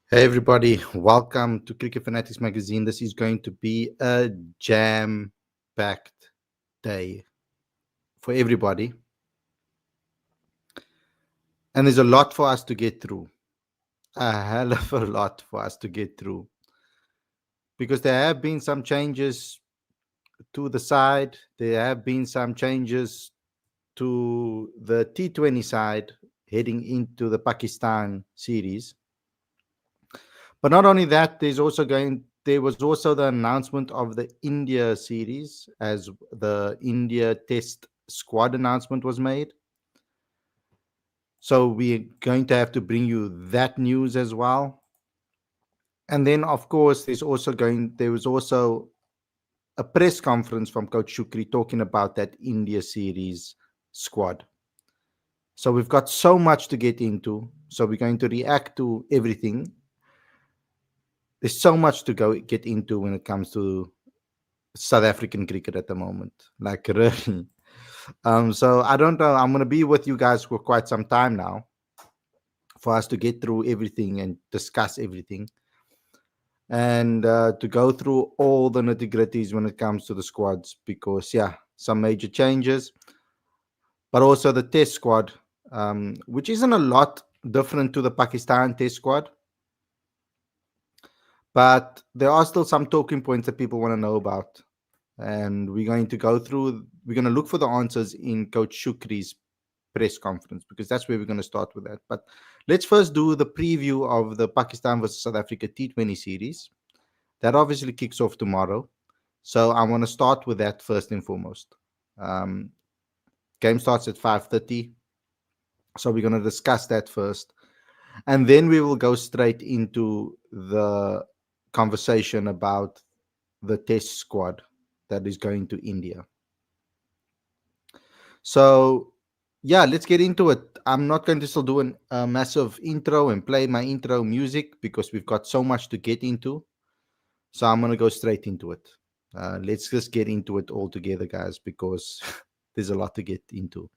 Hey everybody, welcome to Cricket Fanatics Magazine. This is going to be a jam-packed day for everybody. And there's a lot for us to get through. A hell of a lot for us to get through. Because there have been some changes to the side. There have been some changes to the T20 side heading into the Pakistan series. But not only that, there was also the announcement of the India series as the India Test squad announcement was made. So we're going to have to bring you that news as well. And then of course there was also a press conference from Coach Shukri talking about that India series squad. So we've got so much to get into. So we're going to react to everything. There's so much to get into when it comes to South African cricket at the moment. Like really. So I don't know. I'm gonna be with you guys for quite some time now for us to get through everything and discuss everything. And to go through all the nitty gritties when it comes to the squads, because yeah, some major changes, but also the test squad, which isn't a lot different to the Pakistan test squad. But there are still some talking points that people want to know about. And we're going to look for the answers in Coach Shukri's press conference, because that's where we're going to start with that. But let's first do the preview of the Pakistan versus South Africa T20 series. That obviously kicks off tomorrow. So I want to start with that first and foremost. Um, Game starts at 5:30. So we're going to discuss that first. And then we will go straight into the conversation about the test squad that is going to India. So, yeah, let's get into it. I'm not going to still do a massive intro and play my intro music because we've got so much to get into. So, I'm going to go straight into it. Let's just get into it all together, guys, because there's a lot to get into.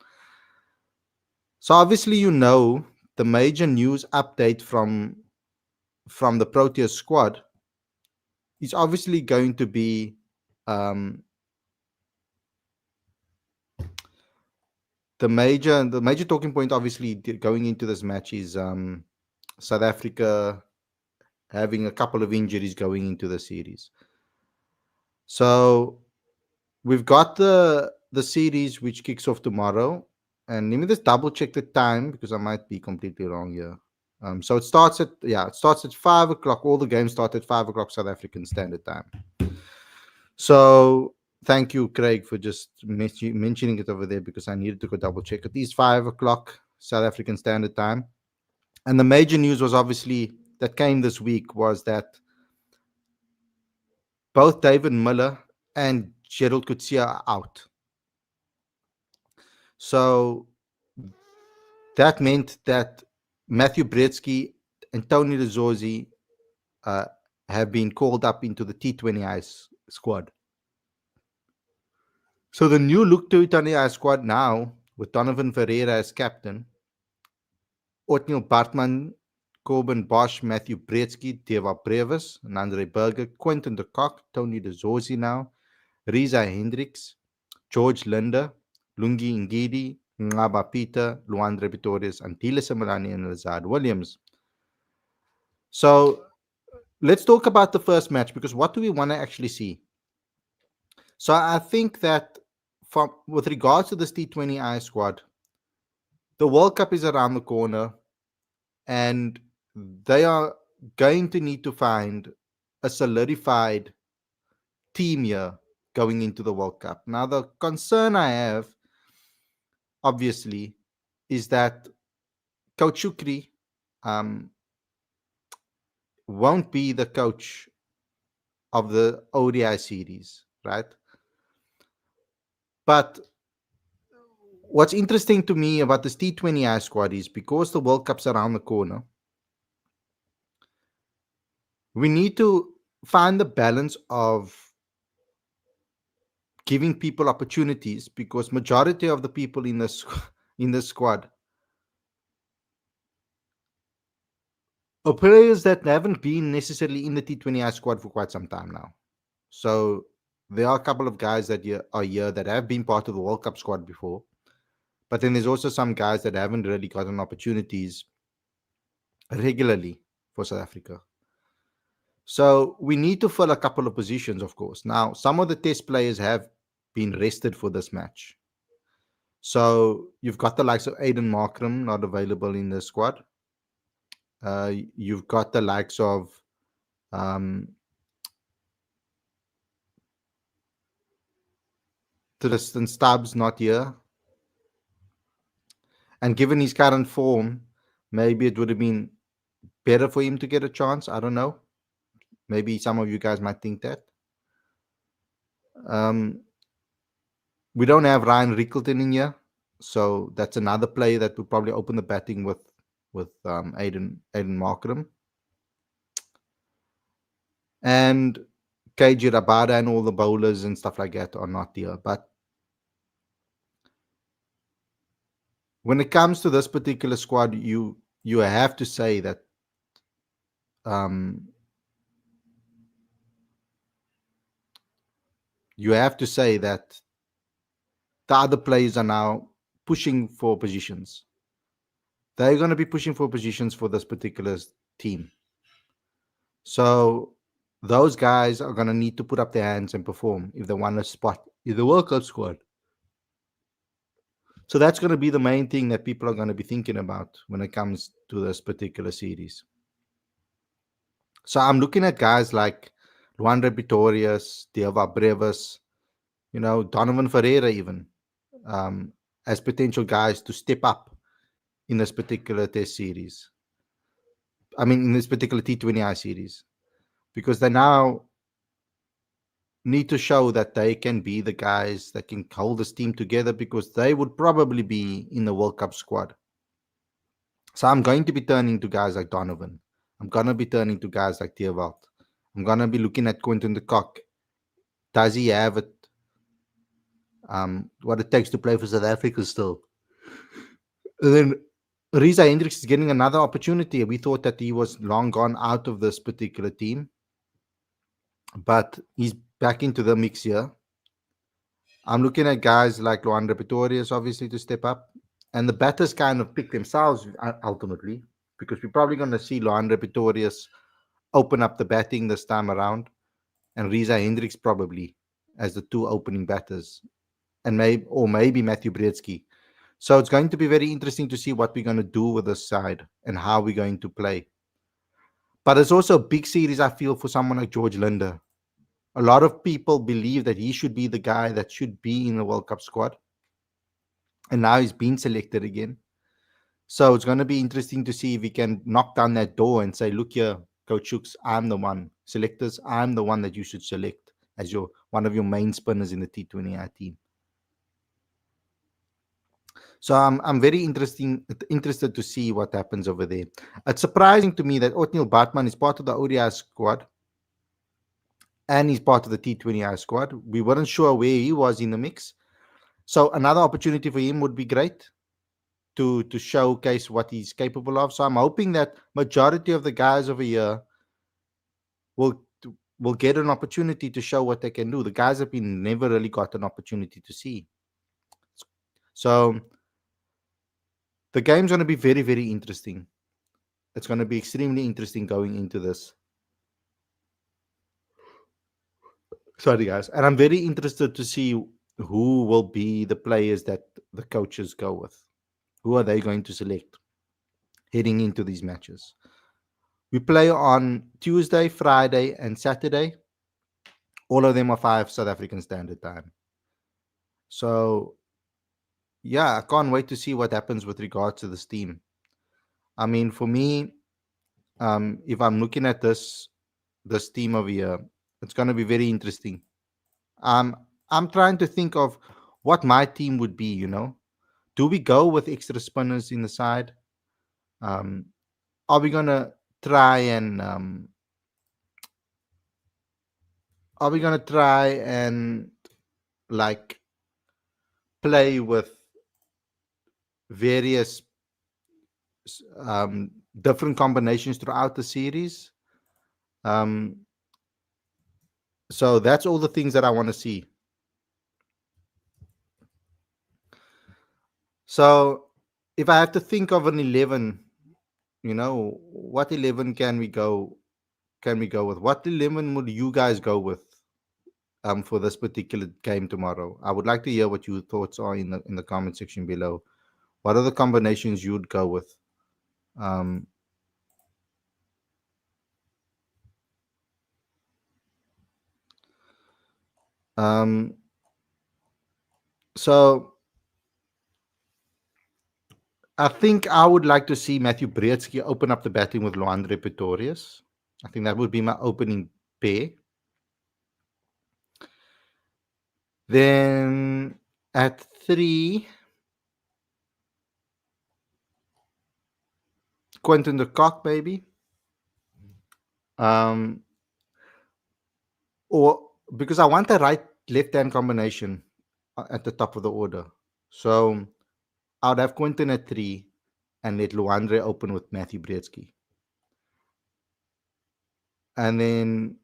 So, obviously, the major news update from the Proteas squad is obviously going to be um, the major talking point. Obviously, going into this match is South Africa having a couple of injuries going into the series. So we've got the series which kicks off tomorrow, and let me just double check the time because I might be completely wrong here. So it starts at 5 o'clock. All the games start at 5 o'clock South African Standard Time. So thank you, Craig, for just mentioning it over there because I needed to go double check. It is 5 o'clock South African Standard Time, and the major news was obviously that came this week was that both David Miller and Gerald Coetzee are out. So that meant that Matthew Bretsky and Tony Rizorzi uh, have been called up into the T20I squad. So the new look T20I squad now, with Donovan Ferreira as captain, Otniel Bartman, Corbin Bosch, Matthew Bretsky, Deva Brevis, and Andre Berger, Quentin de Kock, Tony Rizorzi now, Riza Hendricks, George Linder, Lungi Ngidi, Ngaba Peter, Luandre Pretorius, Antile Semelani, and Lazard Williams. So let's talk about the first match, because what do we want to actually see? So I think that with regards to this T20I squad, the World Cup is around the corner, and they are going to need to find a solidified team here going into the World Cup. Now, the concern I have, obviously, is that Coach Shukri won't be the coach of the ODI series, right? But what's interesting to me about this T20I squad is because the World Cup's around the corner, we need to find the balance of giving people opportunities, because majority of the people in the squad Or players that haven't been necessarily in the T20I squad for quite some time now. So there are a couple of guys that are here that have been part of the World Cup squad before. But then there's also some guys that haven't really gotten opportunities regularly for South Africa. So we need to fill a couple of positions, of course. Now, some of the test players have been rested for this match. So you've got the likes of Aiden Markram not available in the squad. You've got the likes of um, Tristan Stubbs not here. And given his current form, maybe it would have been better for him to get a chance. I don't know. Maybe some of you guys might think that. Um, we don't have Ryan Rickleton in here, so that's another player that would probably open the batting with Aiden Markram and KG Rabada and all the bowlers and stuff like that are not here. But when it comes to this particular squad, you have to say that um, you have to say that the other players are now pushing for positions. They're going to be pushing for positions for this particular team. So those guys are going to need to put up their hands and perform if they want to spot in the World Cup squad. So that's going to be the main thing that people are going to be thinking about when it comes to this particular series. So I'm looking at guys like Luandre Pretorius, Deva Brevis, Donovan Ferreira even, as potential guys to step up in this particular test series. I mean, in this particular T20I series, because they now need to show that they can be the guys that can hold this team together because they would probably be in the World Cup squad. So I'm going to be turning to guys like Donovan. I'm going to be turning to guys like Theobald. I'm going to be looking at Quentin de Kock. Does he have it? What it takes to play for South Africa still? And then Riza Hendricks is getting another opportunity. We thought that he was long gone out of this particular team, but he's back into the mix here. I'm looking at guys like Luandre Pretorius, obviously, to step up. And the batters kind of pick themselves ultimately, because we're probably going to see Luandre Pretorius open up the batting this time around, and Riza Hendricks probably as the two opening batters, and maybe Matthew Brzezinski. So it's going to be very interesting to see what we're going to do with this side and how we're going to play. But it's also a big series, I feel, for someone like George Linder. A lot of people believe that he should be the guy that should be in the World Cup squad. And now he's been selected again. So it's going to be interesting to see if we can knock down that door and say, look here, Coach Shooks, I'm the one. Selectors, I'm the one that you should select as one of your main spinners in the T20I team. So I'm very interested to see what happens over there. It's surprising to me that Otniel Bartman is part of the ODI squad and he's part of the T20I squad. We weren't sure where he was in the mix. So another opportunity for him would be great to showcase what he's capable of. So I'm hoping that majority of the guys over here will get an opportunity to show what they can do. The guys have been never really got an opportunity to see. So the game's going to be very, very interesting. It's going to be extremely interesting going into this. Sorry, guys. And I'm very interested to see who will be the players that the coaches go with. Who are they going to select heading into these matches? We play on Tuesday, Friday, and Saturday. All of them are 5 South African Standard Time. So, yeah, I can't wait to see what happens with regards to this team. I mean, for me, if I'm looking at this team over here, it's going to be very interesting. I'm trying to think of what my team would be. Do we go with extra spinners in the side? Are we gonna try and like play with various different combinations throughout the series. Um, so that's all the things that I want to see. So if I have to think of an 11, what 11 can we go with? What 11 would you guys go with for this particular game tomorrow? I would like to hear what your thoughts are in the comment section below. What are the combinations you'd go with? Um, um, so I think I would like to see Matthew Brzezinski open up the batting with Luandre Pretorius. I think that would be my opening pair. Then at 3, Quentin de Kock, maybe. Um, or because I want a right left hand combination at the top of the order. So I would have Quentin at 3 and let Luandre open with Matthew Brzezinski. And then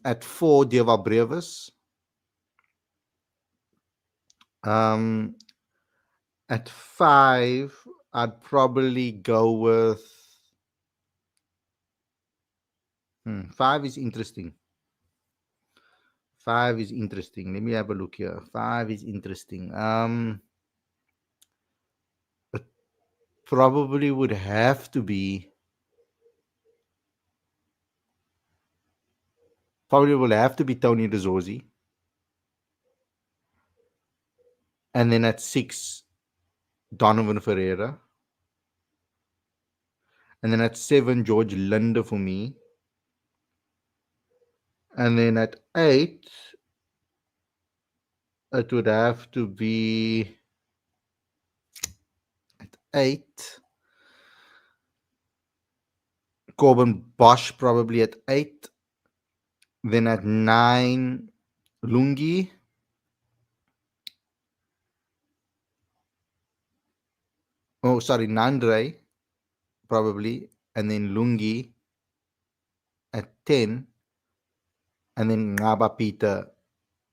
at 4, Dieval Brevis. Um, at 5, I'd probably go with. 5 is interesting. 5 is interesting. Let me have a look here. 5 is interesting. It probably would have to be. Probably will have to be Tony DeZorzi. And then at 6, Donovan Ferreira. And then at 7, George Linder for me. And then at 8, it would have to be at 8, Corbin Bosch probably at 8. Then at 9, Lungi. Oh, sorry, Nandre probably. And then Lungi at 10. And then Ngaba Peter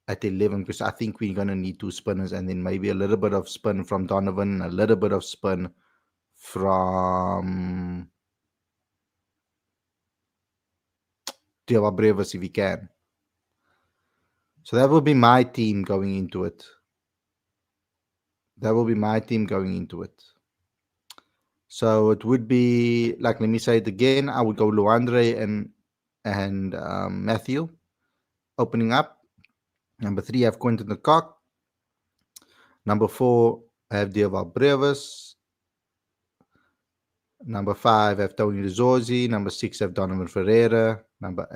at 11, because I think we're going to need 2 spinners, and then maybe a little bit of spin from Donovan, a little bit of spin from Dieval Brevis if he can. So that will be my team going into it. So it would be, like, let me say it again. I would go Luandre and Matthew opening up. Number 3, I have Quentin de Kock. Number 4, I have Dieval Brevis. Number 5, I have Tony Rizorzi. Number 6, I have Donovan Ferreira. Number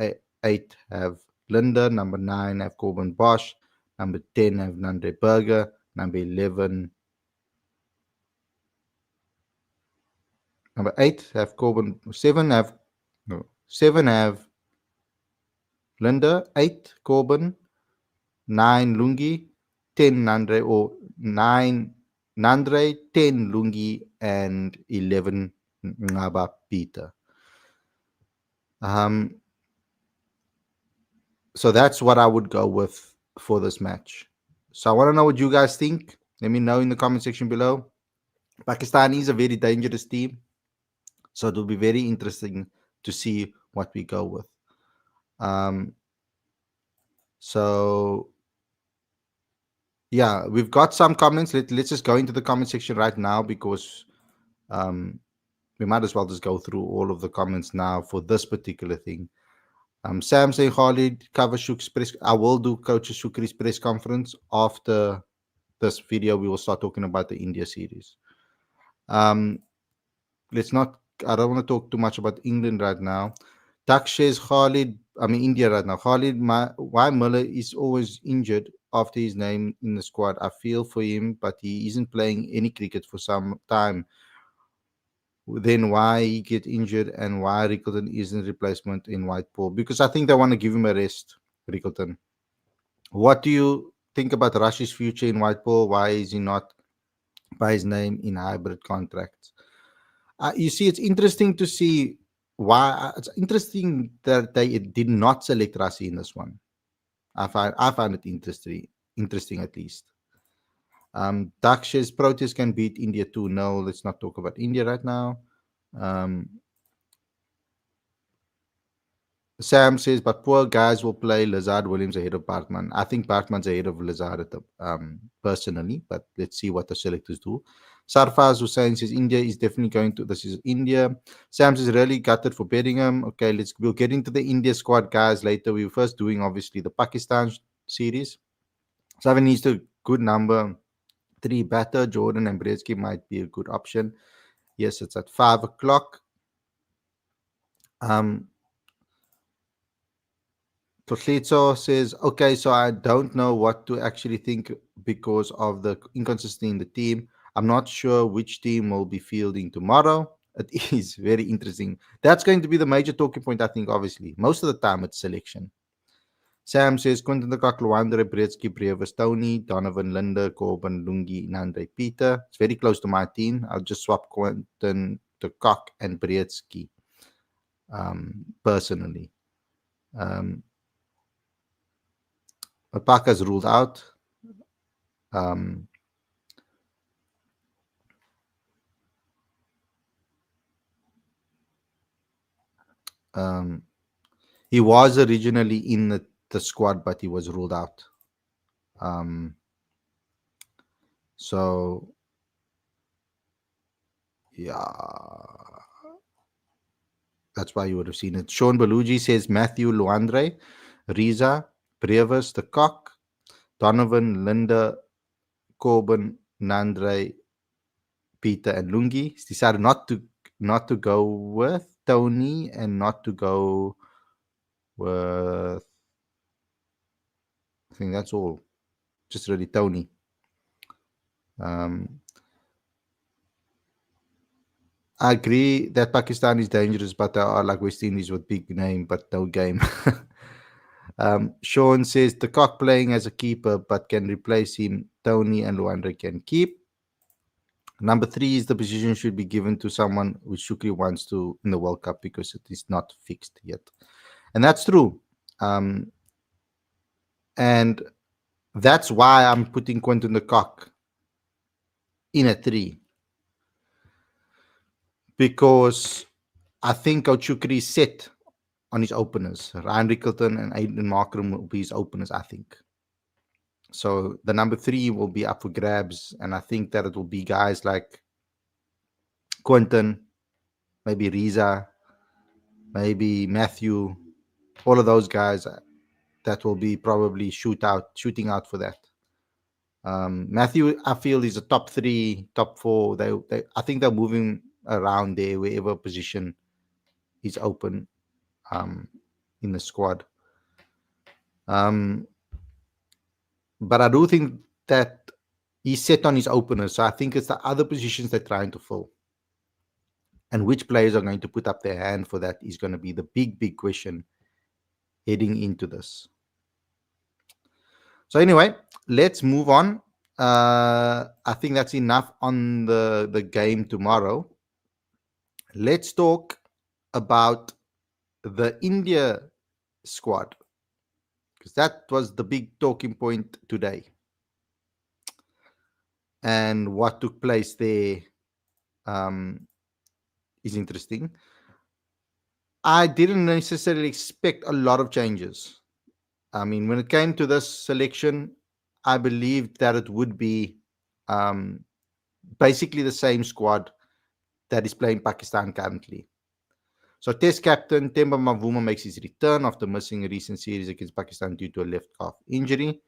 8, I have Linda. Number 9, I have Corbin Bosch. Number 10, I have Nandre Berger. Number 11. Number 8, I have Corbin. 7, I have. No. 7, I have Linda. 8, Corbin. 9, Lungi. 10, Nandre. Or 9, Nandre. 10, Lungi. And 11, Ngaba Peter. So that's what I would go with for this match. So I want to know what you guys think. Let me know in the comment section below. Pakistan is a very dangerous team, so it will be very interesting to see what we go with. So yeah, we've got some comments. Let's just go into the comment section right now, because we might as well just go through all of the comments now for this particular thing. Sam saying, Khalid, cover Shuk's press. I will do Coach Shukri's press conference after this video. We will start talking about the India series. Let's not. I don't want to talk too much about England right now. Tak says India right now. Khalid, why Miller is always injured after his name in the squad? I feel for him, but he isn't playing any cricket for some time. Then why he get injured, and why Rickleton isn't replacement in white ball? Because I think they want to give him a rest, Rickleton. What do you think about Rashi's future in white ball? Why is he not by his name in hybrid contracts? You see, it's interesting to see why. It's interesting that they did not select Rasi in this one. I find it interesting at least. Daksha's Proteas can beat India 2-0. Let's not talk about India right now. Um, Sam says, but poor guys will play Lazard Williams ahead of Bartman. I think Bartman's ahead of Lazard at the, personally, but let's see what the selectors do. Sarfaz Hussain says India is definitely going to. This is India. Sam says really gutted for betting him. Okay, we'll get into the India squad guys later. We were first doing obviously the Pakistan series. Seven needs to good number. 3 batter. Jordan and Brzezinski might be a good option. Yes, it's at 5 o'clock. Totlito says, okay, so I don't know what to actually think because of the inconsistency in the team. I'm not sure which team will be fielding tomorrow. It is very interesting. That's going to be the major talking point, I think, obviously. Most of the time, it's selection. Sam says, Quinton de Kock, Luandre, Brzezinski, Brevis, Tony, Donovan, Linda, Corbin, Lungi, Nandre, Peter. It's very close to my team. I'll just swap Quinton de Kock and Brzezinski personally. Alpaca's ruled out. He was originally in the squad, but he was ruled out. So, yeah, that's why you would have seen it. Sean Baluji says Matthew Luandre, Riza, Brevis, the Cock, Donovan, Linda, Corbin, Nandre, Peter, and Lungi. He's decided not to go with Tony and not to go with. I think that's all. Just really Tony. I agree that Pakistan is dangerous, but they are like West Indies with big name but no game. Sean says the Cock playing as a keeper but can replace him. Tony and Luandre can keep. Number 3 is the position should be given to someone which Shukri wants to in the World Cup because it is not fixed yet. And that's true. And that's why I'm putting Quinton de Kock in at 3. Because I think Coach Shukri is set on his openers. Ryan Rickleton and Aiden Markram will be his openers, I think. So the number 3 will be up for grabs. And I think that it will be guys like Quinton, maybe Riza, maybe Matthew, all of those guys that will be probably shooting out for that. Matthew, I feel, is a top 3, top 4. I think they're moving around there, wherever position is open in the squad. But I do think that he's set on his openers. So I think it's the other positions they're trying to fill. And which players are going to put up their hand for that is going to be the big question heading into this. So anyway, let's move on. I think that's enough on the game tomorrow. Let's talk about the India squad, because that was the big talking point today. And what took place there is interesting. I didn't necessarily expect a lot of changes. I mean, when it came to this selection, I believed that it would be basically the same squad that is playing Pakistan currently. So Test captain Temba Mavuma makes his return after missing a recent series against Pakistan due to a left calf injury.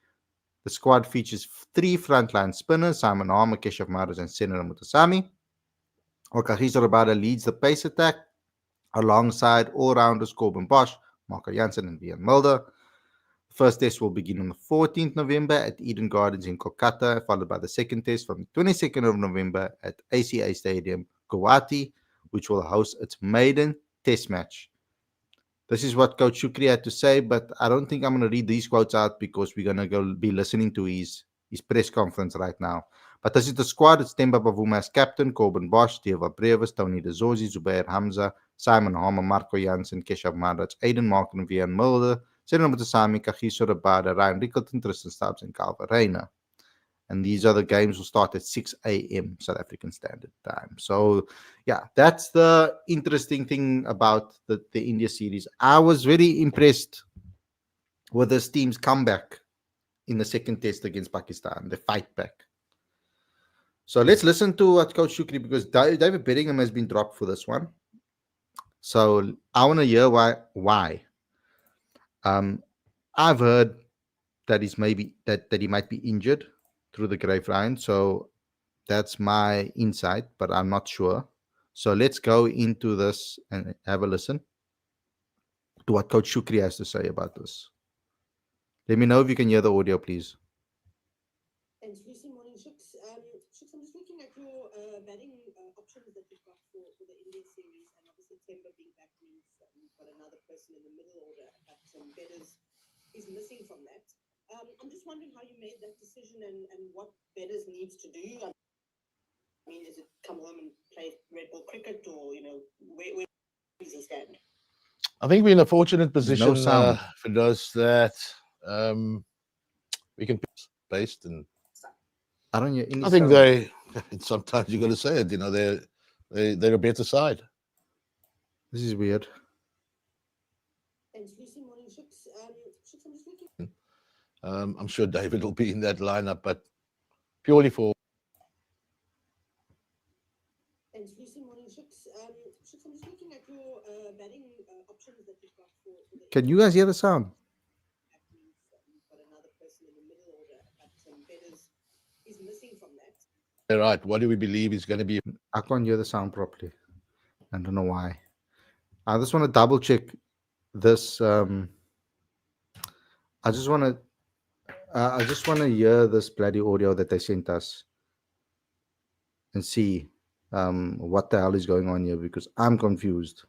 The squad features 3 frontline spinners, Simon Harmer, Keshav Maharaj, and Senara Mutasami. Okagiso Rabada leads the pace attack alongside all-rounders Corbin Bosch, Marco Jansen, and Vian Mulder. The first test will begin on the 14th November at Eden Gardens in Kolkata, followed by the second test from the 22nd of November at ACA Stadium, Guwahati, which will host its maiden test match. This is what Coach Shukri had to say, but I don't think I'm going to read these quotes out because we're going to go be listening to his press conference right now. But this is the squad. It's Temba Bavuma as captain, Corbin Bosch, Diego Brevis, Tony De Zorzi, Zubair Hamza, Simon Harmer, Marco Janssen, Keshav Madrach, Aiden Martin, Vian Mulder, Senan Mutasami, Kagiso Rabada, Ryan Rickleton, Tristan Stubbs, and Calva Reina. And these other games will start at 6 a.m. South African Standard Time. So, yeah, that's the interesting thing about the India series. I was very impressed with this team's comeback in the second test against Pakistan, the fight back. So let's listen to what Coach Shukri, because David Bedingham has been dropped for this one. So I want to hear why. I've heard that he's maybe that he might be injured through the grapevine. So that's my insight, but I'm not sure. So let's go into this and have a listen to what Coach Shukri has to say about this. Let me know if you can hear the audio, please. Thanks, Lucy. Morning, Shooks. Shooks, I'm just looking at your batting options that you've got for the India series, and obviously Temba being back means you've got another person in the middle order, but Bedders is missing from that. I'm just wondering how you made that decision and what Bedders needs to do. I mean, is it come home and play red ball cricket, or where does he stand? I think we're in a fortunate There's position no sound. for those that we can paste, and I don't hear any I think sound. sometimes you got to say it. They're a better side. This is weird. Thanks, Lucy. Morning, Shooks. Shooks, I'm just looking. I'm sure David will be in that lineup, but purely for. Thanks, Lucy. Morning, Shooks. Shooks, I'm just looking at your batting options that you've got for the. Can you guys hear the sound? You've got another person in the middle order, but Bedders is missing from that. Right. What do we believe is going to be? I can't hear the sound properly. I don't know why. I just want to double check this. I just want to hear this bloody audio that they sent us and see what the hell is going on here, because I'm confused.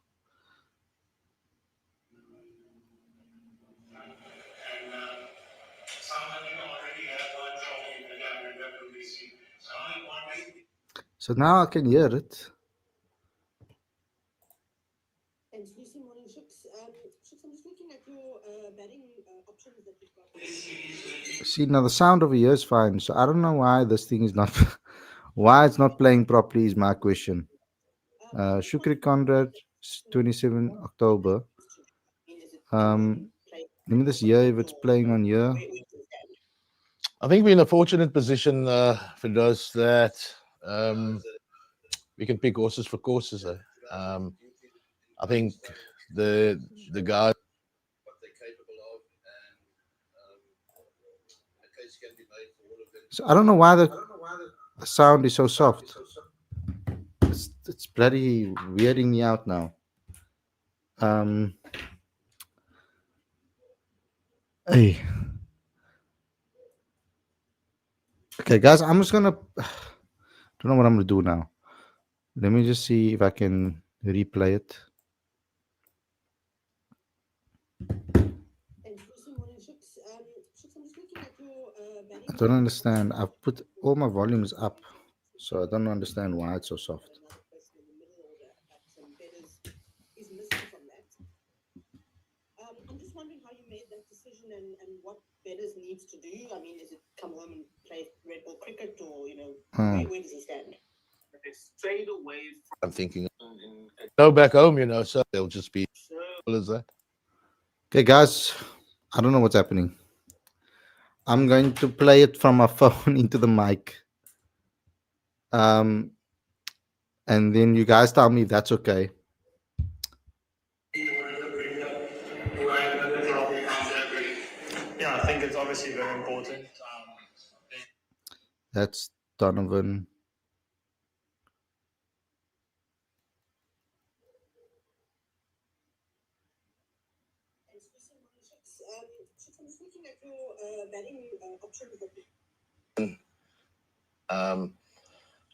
So now I can hear it. Thanks, Lucy. Morning, Shooks. Shooks, I'm just looking at your batting options that you've got. See, now the sound over here is fine. So I don't know why this thing is not, why it's not playing properly is my question. Shukri Conrad, 27 October. Let me just hear if it's playing on here. I think we're in a fortunate position for those that we can pick horses for courses. I think the guys. So I don't know why the sound is so soft. It's bloody weirding me out now. Hey. Okay, guys, I'm just gonna. Don't know what I'm gonna do now. Let me just see if I can replay it. I don't understand. I've put all my volumes up, so I don't understand why it's so soft. I'm just wondering how you made that decision and what Bedders needs to do. I mean, is it come home and play red ball cricket, or where does he stand? Straight away I'm thinking go back home, so they'll just be as that. Okay, guys, I don't know what's happening. I'm going to play it from my phone into the mic. And then you guys tell me if that's okay. Yeah, I think it's obviously very important. That's Donovan.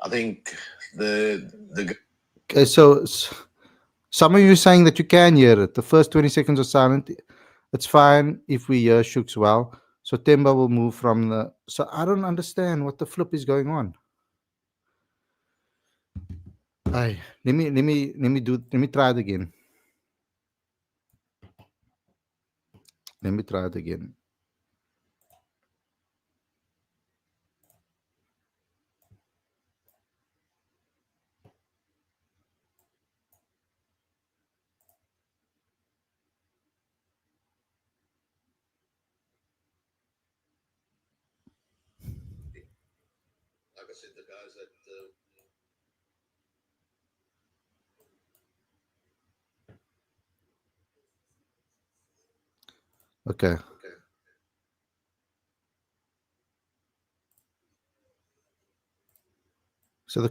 I think the Okay, so some of you saying that you can hear it. The first 20 seconds are silent. It's fine if we hear Shooks well. So Temba will move from the. So I don't understand what the flip is going on. Aye, let me try it again. Let me try it again. Like I said, the guys that Okay. So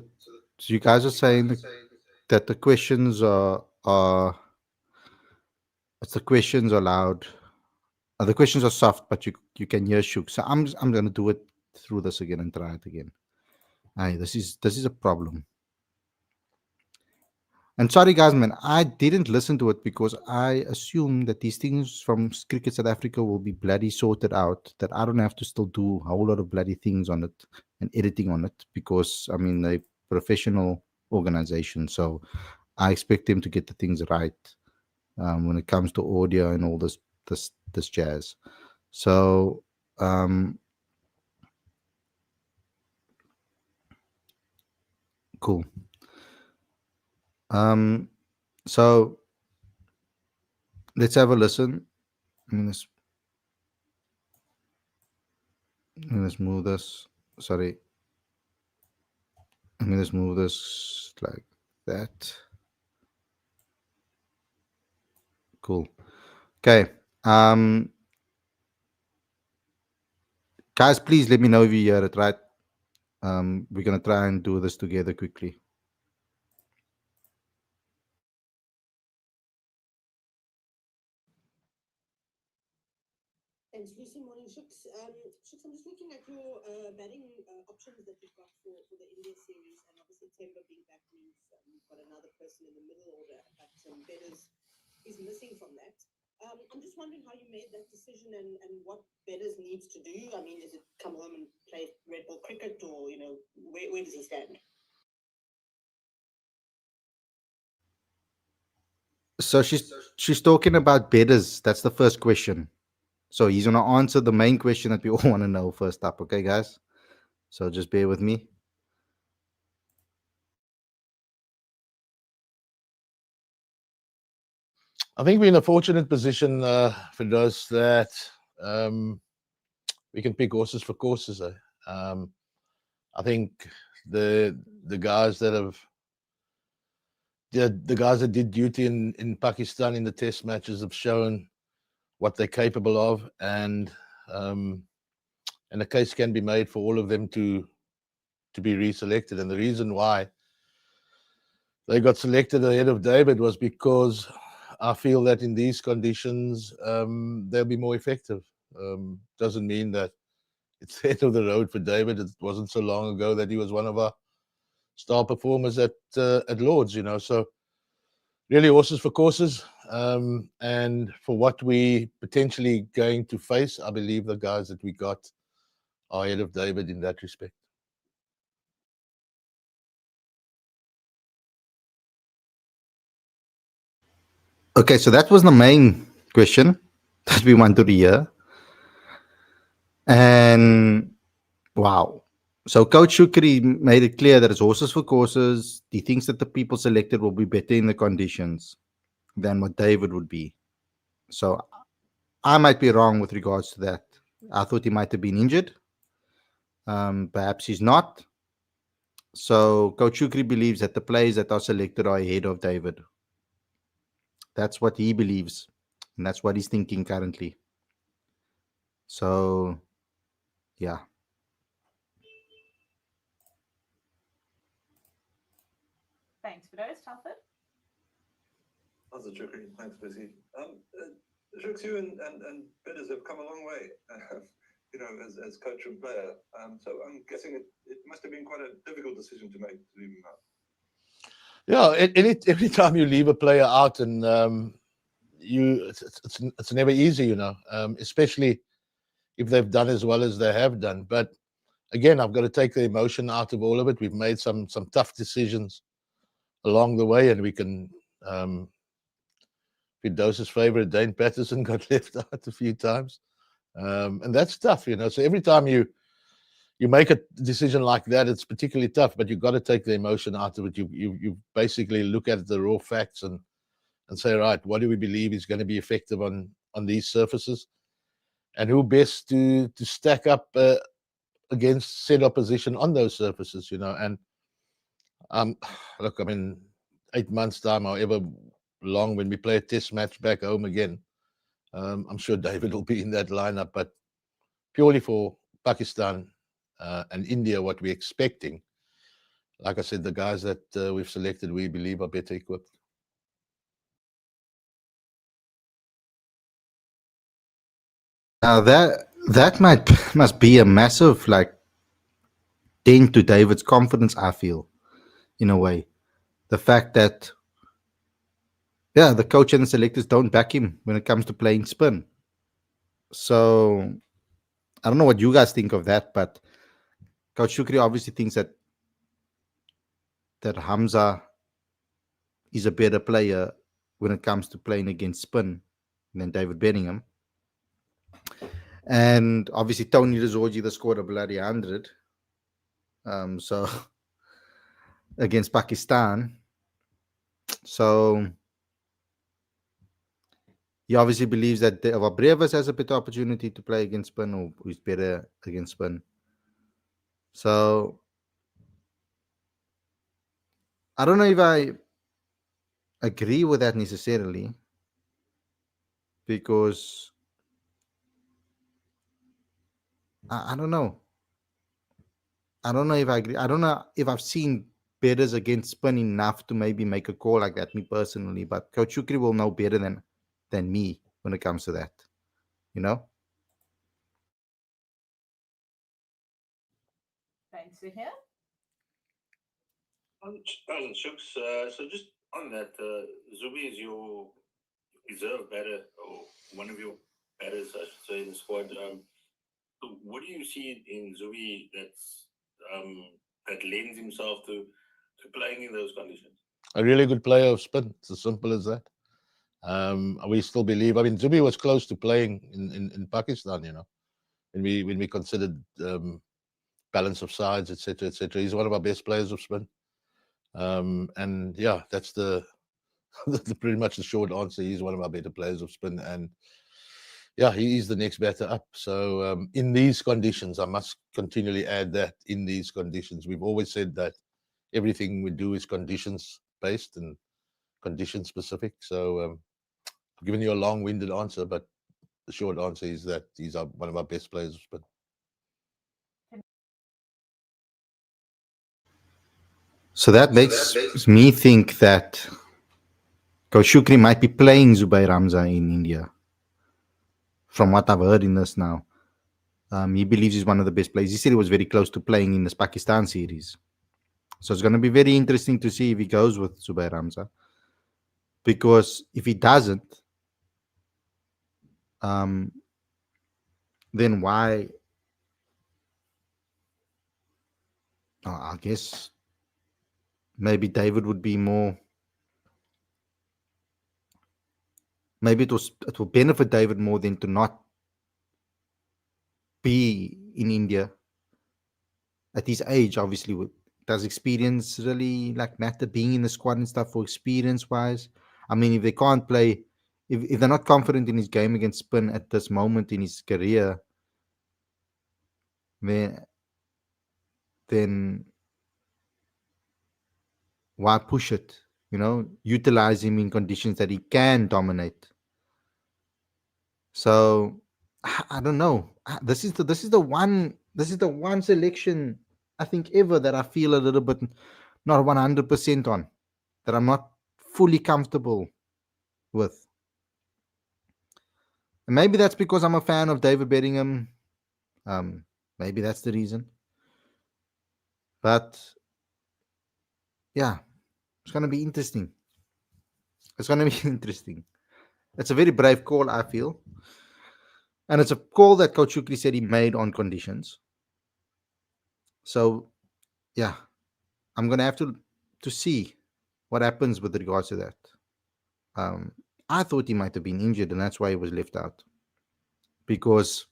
you guys are saying that the questions are the questions are loud. The questions are soft, but you can hear Shook. So I'm gonna do it through this again and try it again. Aye, this is a problem. And sorry, guys, man, I didn't listen to it because I assume that these things from Cricket South Africa will be bloody sorted out. That I don't have to still do a whole lot of bloody things on it and editing on it because I mean they professional organization. So I expect them to get the things right when it comes to audio and all this jazz. So cool. So let's have a listen. I'm gonna, I'm gonna move this. Sorry, I'm gonna move this like that. Cool. Okay. Guys, please let me know if you hear it right. We're gonna try and do this together quickly. Thanks, Lucy. Morning, Shooks. Shooks, I'm just looking at your batting options that you've got for the India series, and obviously Temba being back means you've got another person in the middle order, but Bedders is missing from that. I'm just wondering how you made that decision and what Bedders needs to do. I mean, is it come home and play red ball cricket, or where does he stand? So she's talking about bedders. That's the first question. So he's gonna answer the main question that we all want to know first up. Okay, guys. So just bear with me. I think we're in a fortunate position for those that um, we can pick horses for courses. I think the guys that have the guys that did duty in Pakistan in the test matches have shown what they're capable of, um, and a case can be made for all of them to be reselected. And the reason why they got selected ahead of David was because I feel that in these conditions they'll be more effective. Doesn't mean that it's the end of the road for David. It wasn't so long ago that he was one of our star performers at Lords, So really horses for courses, and for what we potentially going to face, I believe the guys that we got are ahead of David in that respect. Okay, so that was the main question that we wanted to hear. And wow. So Coach Shukri made it clear that it's horses for courses. He thinks that the people selected will be better in the conditions than what David would be. So I might be wrong with regards to that. I thought he might have been injured. Perhaps he's not. So Coach Shukri believes that the players that are selected are ahead of David. That's what he believes. And that's what he's thinking currently. So, yeah. Thanks for those, Telford. How's it, Tricky? Thanks, Busy. Shooks, you and Bidders have come a long way, as coach and player. So I'm guessing it must have been quite a difficult decision to make to leave him out. Yeah, every time you leave a player out, and it's never easy, especially if they've done as well as they have done. But again, I've got to take the emotion out of all of it. We've made some tough decisions along the way, and we can. Fidosa's favorite, Dane Patterson, got left out a few times, and that's tough, you know. So every time you make a decision like that, it's particularly tough. But you've got to take the emotion out of it. You basically look at the raw facts and say, right, what do we believe is going to be effective on these surfaces, and who best to stack up against said opposition on those surfaces, you know. And look, I mean, 8 months time, however long, when we play a test match back home again, I'm sure David will be in that lineup. But purely for Pakistan and India, what we're expecting, like I said, the guys that we've selected, we believe are better equipped. That must be a massive like dent to David's confidence. I feel, in a way, the fact that the coach and the selectors don't back him when it comes to playing spin. So I don't know what you guys think of that, but Coach Shukri obviously thinks that Hamza is a better player when it comes to playing against spin than David Bellingham. And obviously Tony Rizorgi that scored a bloody 100. So against Pakistan. So he obviously believes that Brevis has a better opportunity to play against spin, or is better against spin. So I don't know if I agree with that necessarily, because I don't know. I don't know if I agree. I don't know if I've seen betters against spin enough to maybe make a call like that, me personally. But Coach Shukri will know better than me when it comes to that. You know? Thanks to hear. Shooks, so just on that, Zubi is your reserve batter, or one of your batters, I should say, in the squad. So what do you see in Zubi that lends himself to playing in those conditions? A really good player of spin. It's as simple as that. We still believe. I mean, Zubi was close to playing in Pakistan, you know, when we considered balance of sides, etc., etc. He's one of our best players of spin. And yeah, that's the pretty much the short answer. He's one of our better players of spin, and yeah, he is the next batter up. So in these conditions, I must continually add that in these conditions, we've always said that everything we do is conditions based and condition specific. So I've given you a long-winded answer, but the short answer is that he's one of our best players of spin. So that makes me think that Coach Shukri might be playing Zubair Hamza in India. From what I've heard in this now, he believes he's one of the best players. He said he was very close to playing in this Pakistan series. So it's going to be very interesting to see if he goes with Zubair Hamza. Because if he doesn't, then why? I guess maybe David would be more. Maybe it will benefit David more than to not be in India at his age. Obviously, does experience really like matter, being in the squad and stuff for experience wise? I mean, if they can't play, if they're not confident in his game against spin at this moment in his career, then why push it? You know, utilize him in conditions that he can dominate. So I don't know. This is the one selection I think ever that I feel a little bit not 100% on, that I'm not fully comfortable with. And maybe that's because I'm a fan of David Bellingham. Maybe that's the reason. But yeah, it's going to be interesting. It's going to be interesting. It's a very brave call, I feel. And it's a call that Coach Shukri said he made on conditions. So, yeah, I'm going to have to see what happens with regards to that. I thought he might have been injured, and that's why he was left out. Because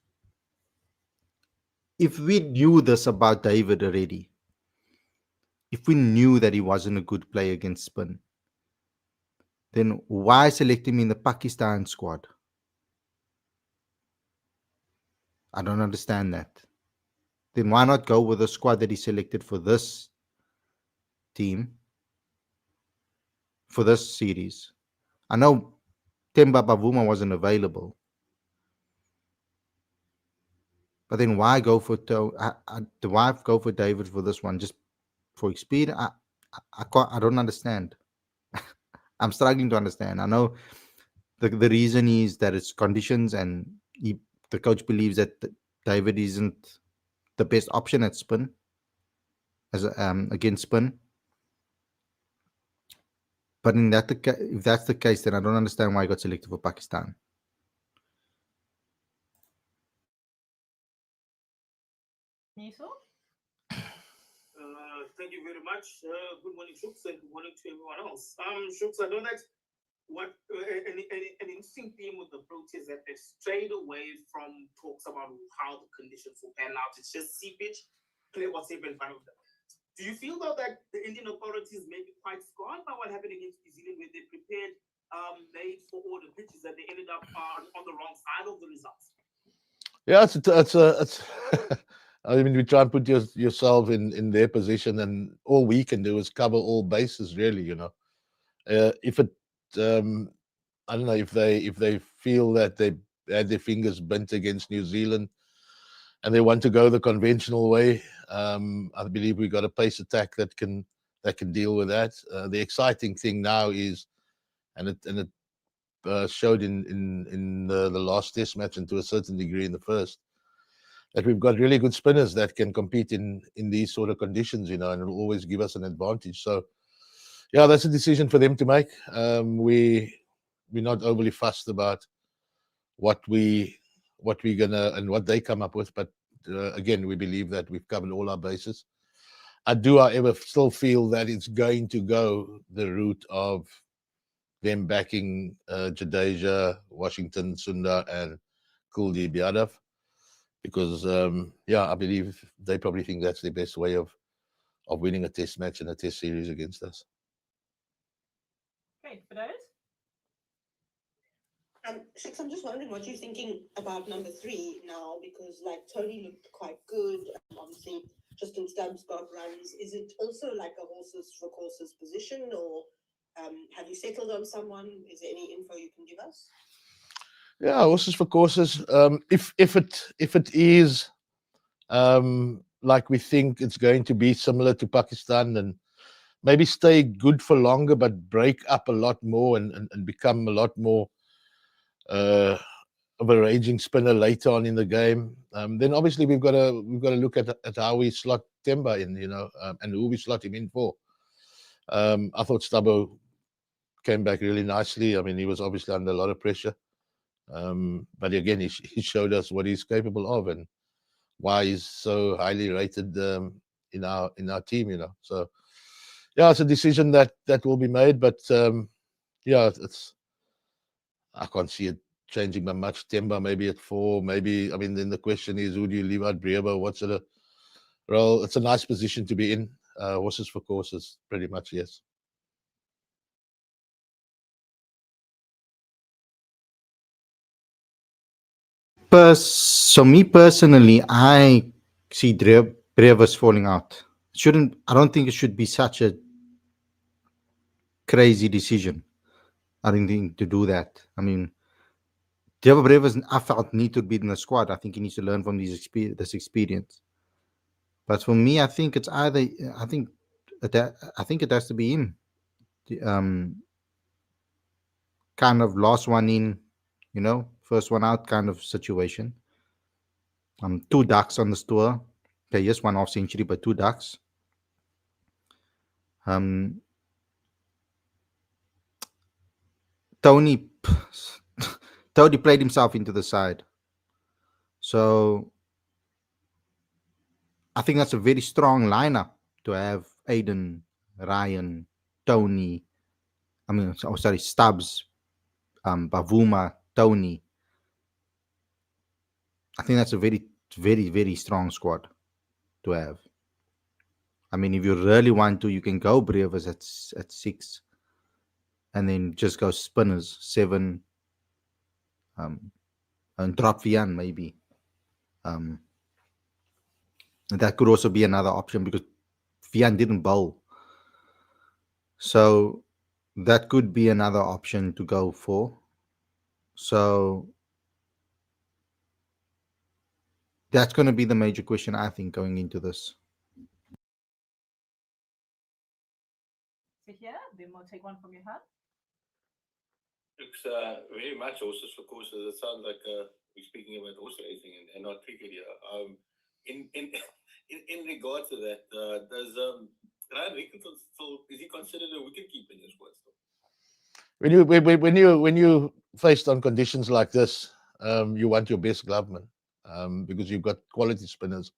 if we knew this about David already, if we knew that he wasn't a good player against spin, then why select him in the Pakistan squad? I don't understand that. Then why not go with the squad that he selected for this team, for this series? I know Temba Bavuma wasn't available, but then why go for why go for David for this one? Just for experience? I can't. I don't understand. I'm struggling to understand. I know the reason is that it's conditions, and the coach believes that David isn't the best option at spin against spin. But if that's the case, then I don't understand why he got selected for Pakistan. Niso? Thank you very much. Good morning, Shooks, and good morning to everyone else. Shooks, I know that an interesting theme with the Proteas that they've strayed away from talks about how the conditions will pan out. It's just sea pitch, play what's in front of them. Do you feel though that the Indian authorities may be quite scarred by what happened against New Zealand, where they prepared, made for all the pitches, that they ended up on the wrong side of the results? Yeah, it's I mean, we try and put yourself in their position, and all we can do is cover all bases, really. If it, I don't know, if they feel that they had their fingers bent against New Zealand, and they want to go the conventional way, I believe we got a pace attack that can deal with that. The exciting thing now is, and it showed in the last Test match, and to a certain degree in the first, that we've got really good spinners that can compete in these sort of conditions, and it'll always give us an advantage. So, yeah, that's a decision for them to make. We're not overly fussed about what we're gonna and what they come up with, but again, we believe that we've covered all our bases. I do, however, still feel that it's going to go the route of them backing Jadeja, Washington, Sundar, and Kuldeep Yadav, because I believe they probably think that's the best way of winning a Test match and a Test series against us. Great. For those? Shix, I'm just wondering what you're thinking about number 3 now, because like Tony looked quite good. Obviously, Justin Stubbs got runs. Is it also like a horses for courses position, or have you settled on someone? Is there any info you can give us? Yeah, horses for courses. If it is like we think it's going to be, similar to Pakistan, and maybe stay good for longer, but break up a lot more and become a lot more of a raging spinner later on in the game, then obviously we've got to look at how we slot Temba in, and who we slot him in for. I thought Stubbo came back really nicely. I mean, he was obviously under a lot of pressure, but again, he showed us what he's capable of and why he's so highly rated in our team. So yeah, it's a decision that will be made, but yeah, I can't see it changing by much. Temba maybe at 4, maybe. I mean, then the question is, who do you leave out? Brieba, what sort of role? It's a nice position to be in. Horses for courses, pretty much, yes. So me personally, I see Brevis falling out. I don't think it should be such a crazy decision. I don't think to do that. I mean, Trevor Brevis, I felt need to be in the squad. I think he needs to learn from this experience. But for me, I think it's either. I think it has to be him. Kind of last one in, first one out kind of situation. 2 ducks on this tour. Okay, yes, 1 off century, but 2 ducks. Tony played himself into the side. So I think that's a very strong lineup to have Aiden, Ryan, Tony, sorry, Stubbs, Bavuma, Tony. I think that's a very, very, very strong squad to have. I mean, if you really want to, you can go Brewers at 6, and then just go spinners 7, and drop Vian maybe. And that could also be another option because Vian didn't bowl, so that could be another option to go for. So that's going to be the major question, I think, going into this. So here, then we'll take one from your hand. Looks very much horses for courses. It sounds like we're speaking about horse racing and not cricket here. In regard to that, does Ryan Rickenson still, is he considered a wicket keeper in your squad still? When you faced on conditions like this, you want your best gloveman, because you've got quality spinners.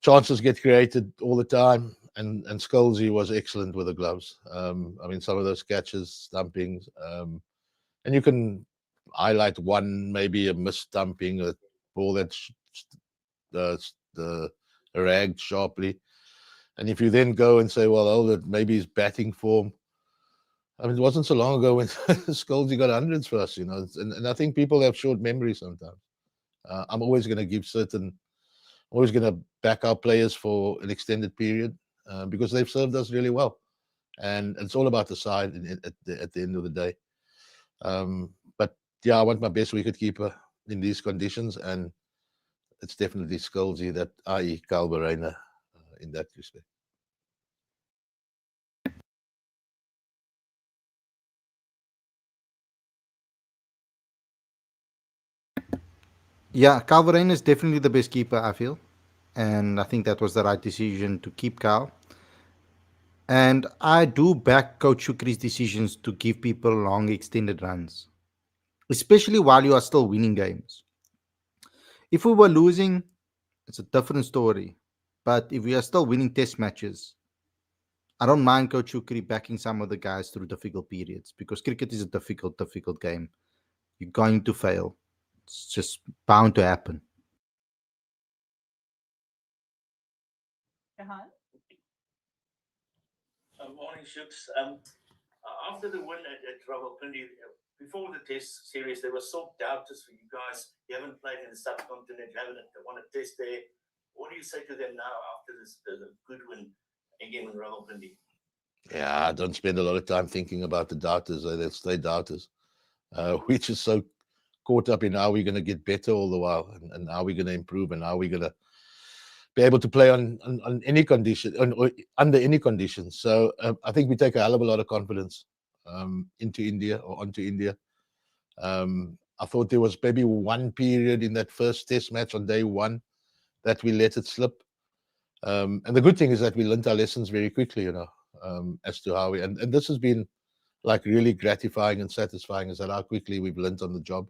Chances get created all the time, and Scholesy was excellent with the gloves. I mean, some of those catches, stumpings, and you can highlight one, maybe a missed stumping, a ball that the ragged sharply. And if you then go and say, well, oh, that maybe his batting form. I mean, it wasn't so long ago when Scholesy got hundreds for us, and I think people have short memory sometimes. I'm always going to give always going to back our players for an extended period, because they've served us really well. And it's all about the side at the end of the day. But yeah, I want my best wicketkeeper in these conditions, and it's definitely Scholesy, that i.e. Calvarena, in that respect. Yeah, Calvarine is definitely the best keeper, I feel. And I think that was the right decision to keep Cal. And I do back Coach Shukri's decisions to give people long extended runs, especially while you are still winning games. If we were losing, it's a different story. But if we are still winning test matches, I don't mind Coach Shukri backing some of the guys through difficult periods, because cricket is a difficult, difficult game. You're going to fail. It's just bound to happen. Jahan? Morning, Shooks. After the win at Rawalpindi, before the test series, there were some doubters for you guys. You haven't played in the subcontinent, you haven't won a test there. What do you say to them now after this the good win again in Rawalpindi? Yeah, I don't spend a lot of time thinking about the doubters. They'll stay doubters. We're just so caught up in how we're going to get better all the while, and how we're going to improve, and how we're going to be able to play on any condition, under any conditions. So I think we take a hell of a lot of confidence into India, or onto India. I thought there was maybe one period in that first test match on day one that we let it slip. And the good thing is that we learned our lessons very quickly, as to how and this has been like really gratifying and satisfying, is that how quickly we've learned on the job.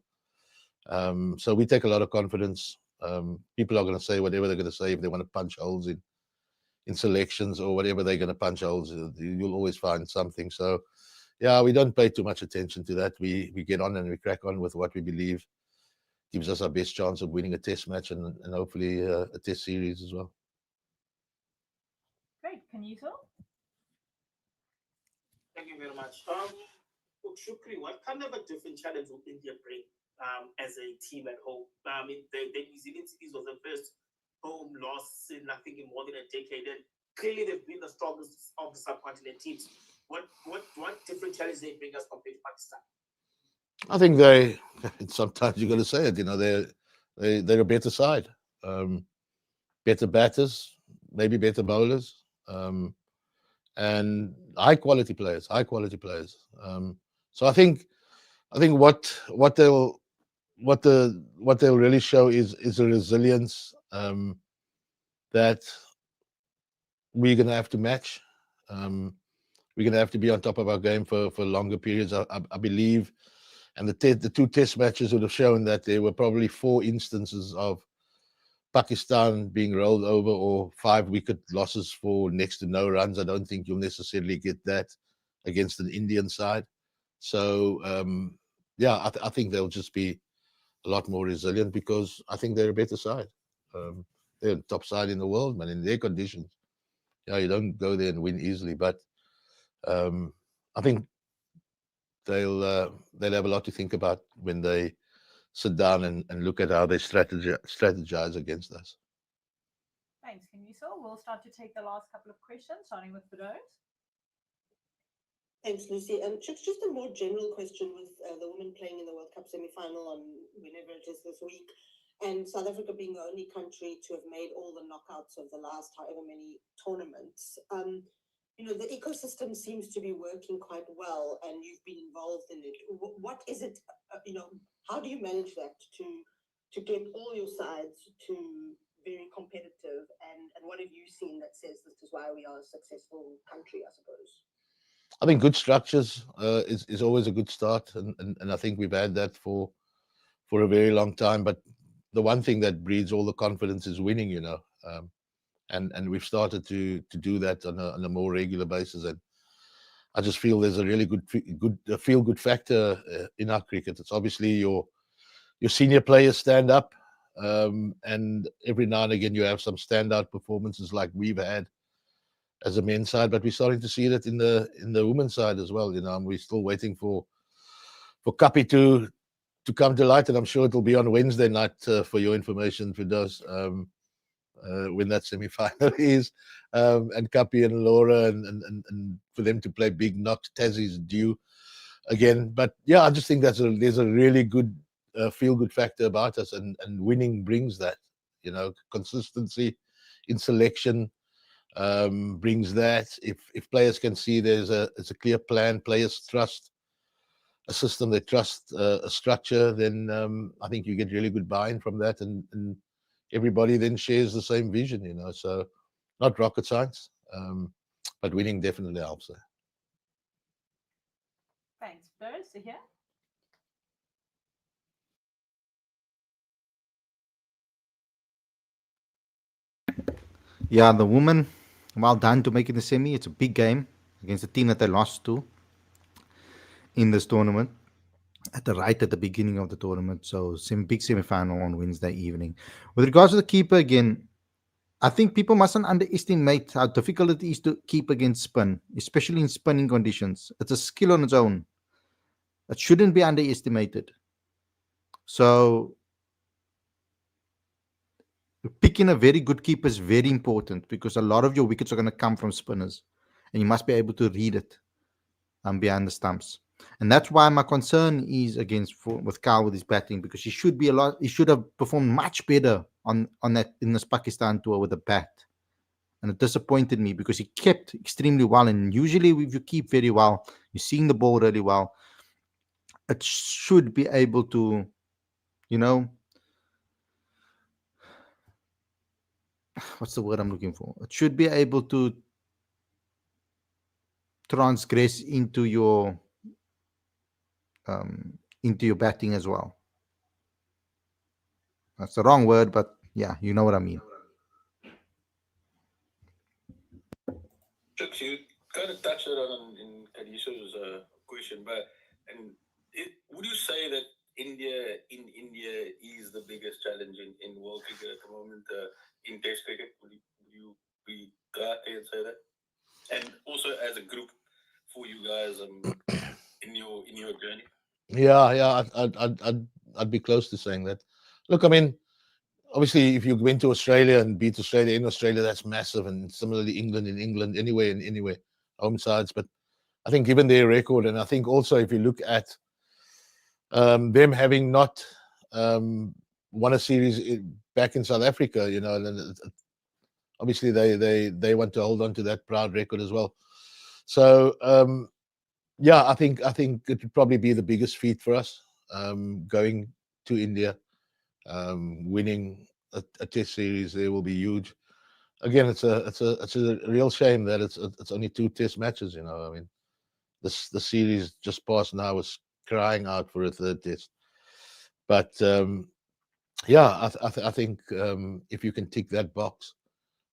So we take a lot of confidence. People are going to say whatever they're going to say. If they want to punch holes in selections or whatever they're going to punch holes, you'll always find something. So yeah, we don't pay too much attention to that. We get on and we crack on with what we believe gives us our best chance of winning a test match, and hopefully a test series as well. Great. Kanito? Thank you very much. Look, Shukri, what kind of a different challenge will India bring as a team at home? I mean, the New Zealand series was the first home loss in, I think, in more than a decade. And clearly, they've been the strongest of the subcontinent teams. What different challenge they bring us compared to Pakistan? I think sometimes you got to say it. They're a better side, better batters, maybe better bowlers, and high quality players. So I think what they'll really show is a resilience that we're going to have to match. We're going to have to be on top of our game for longer periods. I believe, and the two test matches would have shown that there were probably 4 instances of Pakistan being rolled over, or 5 wicket losses for next to no runs. I don't think you'll necessarily get that against an Indian side. So yeah, I think they'll just be a lot more resilient because I think they're a better side. They're the top side in the world, man, in their conditions. Yeah, you don't go there and win easily, but I think they'll have a lot to think about when they sit down and look at how they strategize against us. Thanks, Kenyiso. We'll start to take the last couple of questions, starting with Bedouins. Thanks, Lucy. Just a more general question with the women playing in the World Cup semi-final on whenever it is this week, and South Africa being the only country to have made all the knockouts of the last however many tournaments. The ecosystem seems to be working quite well, and you've been involved in it. What is it? How do you manage that to get all your sides to very competitive? And what have you seen that says this is why we are a successful country, I suppose? I think good structures is always a good start, and I think we've had that for a very long time. But the one thing that breeds all the confidence is winning, and we've started to do that on a more regular basis. And I just feel there's a really good feel good factor in our cricket. It's obviously your senior players stand up, and every now and again you have some standout performances like we've had as a men's side, but we're starting to see that in the women's side as well. And we're still waiting for Kapi to come to light, and I'm sure it'll be on Wednesday night for your information, for those when that semi-final is, and Kapi and Laura, and for them to play big knocks. Tassie's due again, but yeah, I just think there's a really good feel good factor about us, and winning brings that. Consistency in selection brings that. If players can see there's a clear plan, players trust a system, they trust a structure, then I think you get really good buy-in from that, and everybody then shares the same vision. So not rocket science, but winning definitely helps there. Thanks, Bedouins. So here. Yeah, the women, well done to making the semi. It's a big game against a team that they lost to in this tournament at the beginning of the tournament. So big semi-final on Wednesday evening. With regards to the keeper again, I think people mustn't underestimate how difficult it is to keep against spin, especially in spinning conditions. It's a skill on its own. It shouldn't be underestimated. So picking a very good keeper is very important because a lot of your wickets are going to come from spinners, and you must be able to read it behind the stumps. And that's why my concern is with Kyle with his batting, because he should have performed much better on that in this Pakistan tour with the bat. And it disappointed me because he kept extremely well. And usually if you keep very well, you're seeing the ball really well, it should be able to, what's the word I'm looking for? It should be able to transgress into your batting as well. That's the wrong word, but yeah, you know what I mean. Chuck, you kind of touched on in Kadiso's question, but would you say that India is the biggest challenge in world cricket at the moment in Test cricket? Would you be glad to say that? And also as a group for you guys in your journey. Yeah, I'd be close to saying that. Look, I mean, obviously, if you went to Australia and beat Australia in Australia, that's massive. And similarly, England in England, anywhere, home sides. But I think given their record, and I think also if you look at them having not won a series back in South Africa, and obviously they want to hold on to that proud record as well. So yeah, I think it would probably be the biggest feat for us, going to India, winning a Test series there will be huge. Again, it's a real shame that it's only 2 Test matches. I mean, the series just past now was crying out for a 3rd Test. But yeah, I think if you can tick that box,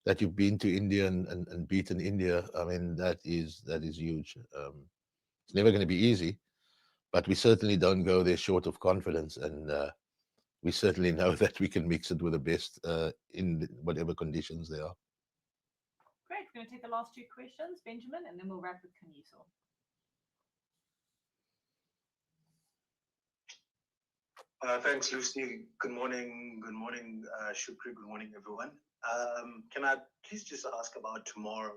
that you've been to India and beaten India, I mean that is huge. It's never going to be easy, but we certainly don't go there short of confidence, and we certainly know that we can mix it with the best in whatever conditions they are. Great. We're going to take the last two questions, Benjamin, and then we'll wrap with Kaniso. Thanks, Lucy. Good morning. Good morning, Shukri. Good morning, everyone. Can I please just ask about tomorrow?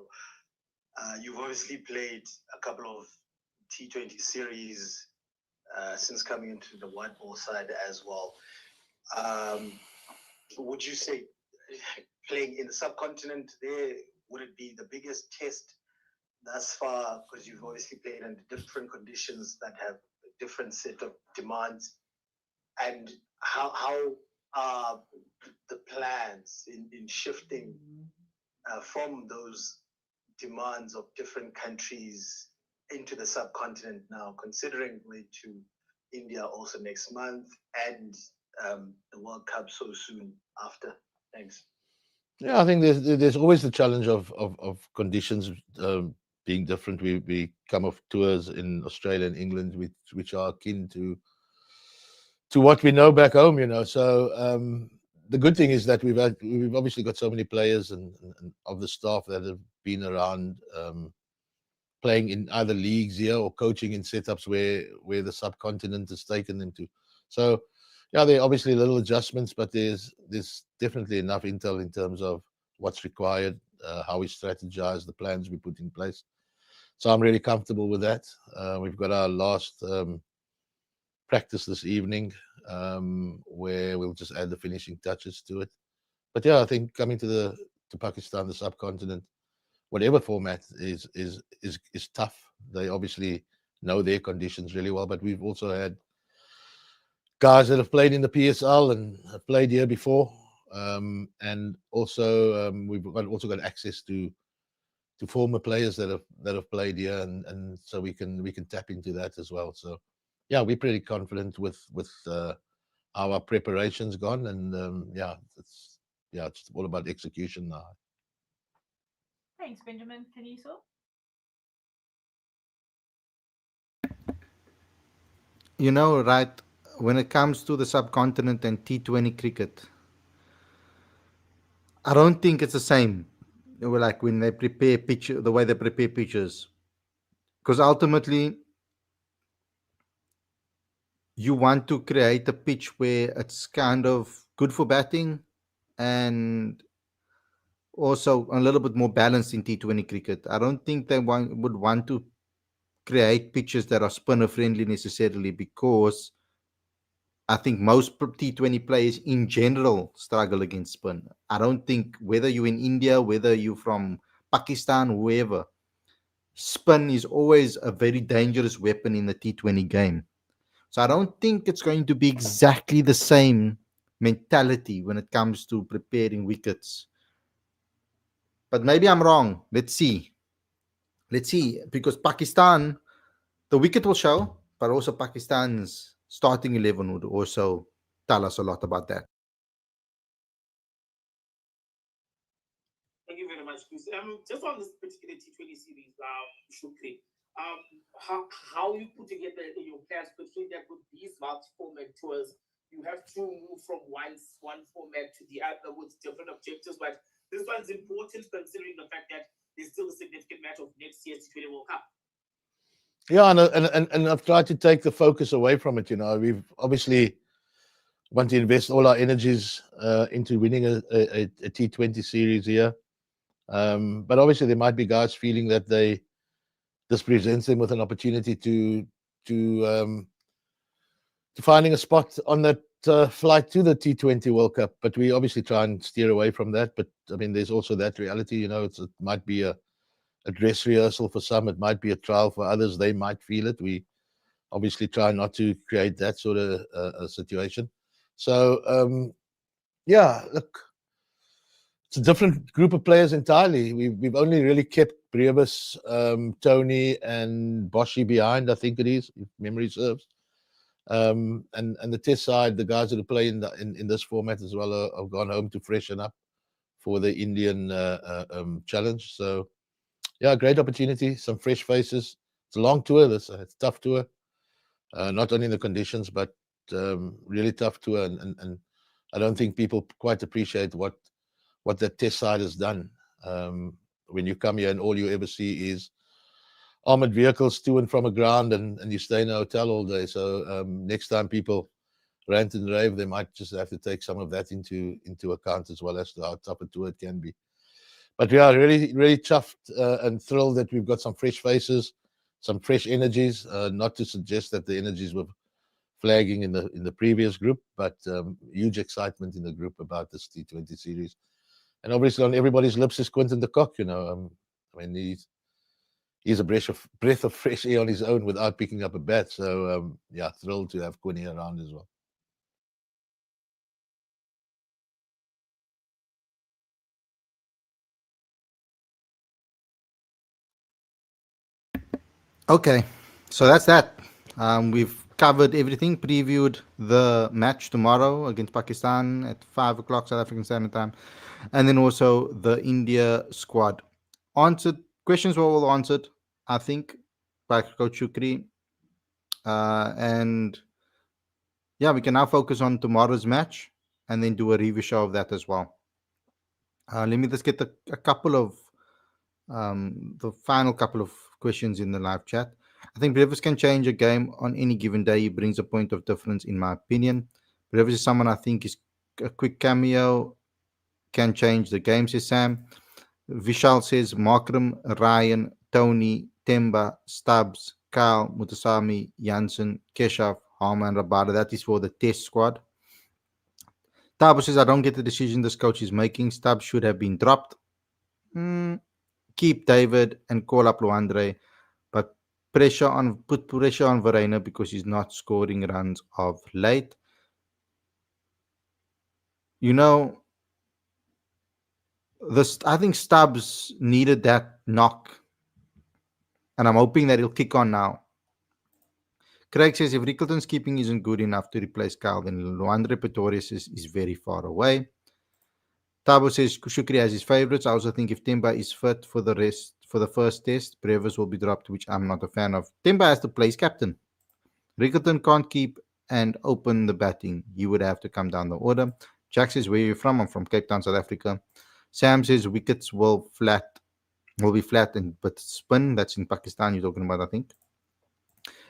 You've obviously played a couple of T20 series since coming into the white ball side as well. Would you say playing in the subcontinent there, would it be the biggest test thus far? Because you've obviously played under different conditions that have a different set of demands. And how are the plans in shifting from those demands of different countries into the subcontinent now, considering way to India also next month and the World Cup so soon after? Thanks. Yeah, I think there's always the challenge of conditions being different. We come off tours in Australia and England, which are akin to what we know back home, you know. So the good thing is that we've obviously got so many players and of the staff that have been around playing in either leagues here or coaching in setups where the subcontinent has taken them to. So yeah, there are obviously little adjustments, but there's definitely enough intel in terms of what's required, how we strategize, the plans we put in place. So I'm really comfortable with that. We've got our last practice this evening, where we'll just add the finishing touches to it. But yeah, I think coming to Pakistan, the subcontinent, whatever format is tough. They obviously know their conditions really well, but we've also had guys that have played in the PSL and have played here before, and also we've also got access to former players that have played here, and so we can tap into that as well. So yeah, we're pretty confident with our preparations gone, and it's all about execution now. Thanks, Benjamin. Kaniso? You know, right, when it comes to the subcontinent and T20 cricket, I don't think it's the same. Like when they prepare the way they prepare pitches, because ultimately you want to create a pitch where it's kind of good for batting and also a little bit more balanced in T20 cricket. I don't think they would want to create pitches that are spinner friendly necessarily, because I think most T20 players in general struggle against spin. I don't think whether you're in India, whether you're from Pakistan, wherever, spin is always a very dangerous weapon in the T20 game. So I don't think it's going to be exactly the same mentality when it comes to preparing wickets. But maybe I'm wrong. Let's see. Because Pakistan, the wicket will show, but also Pakistan's starting 11 would also tell us a lot about that. Thank you very much, Chris. Just on this particular T20 series, Shukri, how you put together your plans, considering that with these multi-format tours, you have to move from one format to the other with different objectives. But this one's important considering the fact that there's still a significant match of next year's T20 World Cup. Yeah, and I've tried to take the focus away from it. You know, we've obviously want to invest all our energies into winning a T20 series here. But obviously there might be guys feeling that this presents them with an opportunity to finding a spot on that flight to the T20 World Cup. But we obviously try and steer away from that. But I mean, there's also that reality. You know, it might be a dress rehearsal for some. It might be a trial for others. They might feel it. We obviously try not to create that sort of a situation. So yeah, look, it's a different group of players entirely. We've only really kept Brevis, Tony, and Boshi behind. I think it is, if memory serves. And the test side, the guys that are playing in this format as well have gone home to freshen up for the Indian challenge. So yeah, great opportunity, some fresh faces, a long tour. It's a tough tour, not only in the conditions, but really tough tour. And I don't think people quite appreciate what that test side has done. When you come here and all you ever see is armored vehicles to and from a ground, and you stay in a hotel all day. So next time people rant and rave, they might just have to take some of that into account as well as to how tough a tour it can be. But we are really chuffed and thrilled that we've got some fresh faces, some fresh energies. Not to suggest that the energies were flagging in the previous group, but huge excitement in the group about this T20 series. And obviously on everybody's lips is Quinton de Kock. I mean, he's a breath of fresh air on his own without picking up a bat. So yeah, thrilled to have Quinny around as well. Okay, so that's that. We've covered everything, previewed the match tomorrow against Pakistan at 5 o'clock South African Standard Time, and then also the India squad. Answered questions were all answered, I think, by Coach Shukri. And yeah, we can now focus on tomorrow's match and then do a review show of that as well. Let me just get a couple of the final couple of questions in the live chat. I think Rivers can change a game on any given day. He brings a point of difference, in my opinion. Rivers is someone I think is a quick cameo, can change the game, says Sam. Vishal says Markram, Ryan, Tony, Temba, Stubbs, Kyle, Mutasami, Janssen, Keshav, Harman, Rabada. That is for the test squad. Tabo says, I don't get the decision this coach is making. Stubbs should have been dropped. Keep David and call up Luandre, but put pressure on Verena because he's not scoring runs of late. I think Stubbs needed that knock, and I'm hoping that he'll kick on now. Craig says if Rickleton's keeping isn't good enough to replace Kyle, then Luandre Pretorius is very far away. Tabo says Shukri has his favorites. I also think if Temba is fit for the first test, Brevis will be dropped, which I'm not a fan of. Temba has to play as captain. Rickleton can't keep and open the batting. He would have to come down the order. Jack says, where are you from? I'm from Cape Town, South Africa. Sam says wickets will be flat and but spin. That's in Pakistan you're talking about, I think.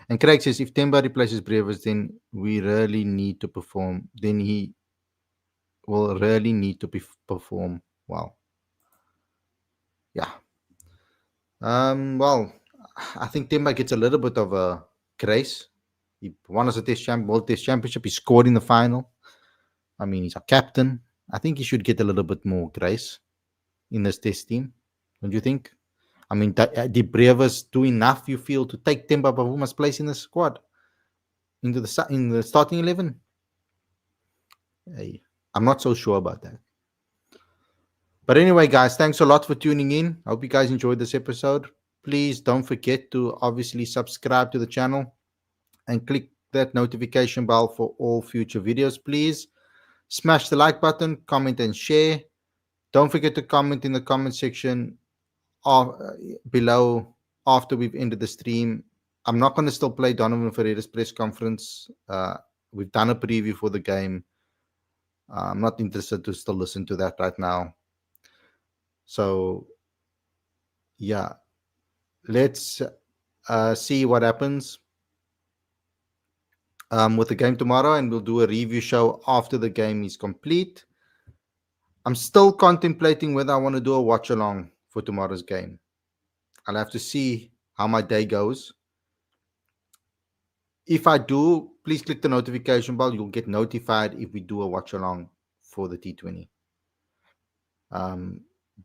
And Craig says if Temba replaces Brevis, then we really need to perform. Then he will really need to perform well. Yeah. Well, I think Temba gets a little bit of a grace. He won as a World Test Championship. He scored in the final. I mean, he's a captain. I think he should get a little bit more grace in this Test team. Don't you think? I mean, did Brevis do enough, you feel, to take Temba Bavuma's place in the squad? In the starting 11? Hey, I'm not so sure about that. But anyway, guys, thanks a lot for tuning in. I hope you guys enjoyed this episode. Please don't forget to obviously subscribe to the channel and click that notification bell for all future videos. Please smash the like button, comment and share. Don't forget to comment in the comment section below after we've ended the stream. I'm not going to still play Donovan Ferreira's press conference. We've done a preview for the game. I'm not interested to still listen to that right now. So, yeah, let's see what happens with the game tomorrow, and we'll do a review show after the game is complete. I'm still contemplating whether I want to do a watch along for tomorrow's game. I'll have to see how my day goes. If I do, please click the notification bell. You'll get notified if we do a watch along for the T20.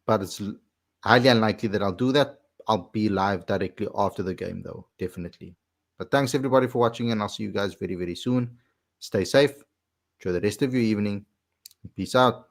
But it's highly unlikely that I'll do that. I'll be live directly after the game, though, definitely. But thanks, everybody, for watching, and I'll see you guys very, very soon. Stay safe. Enjoy the rest of your evening. Peace out.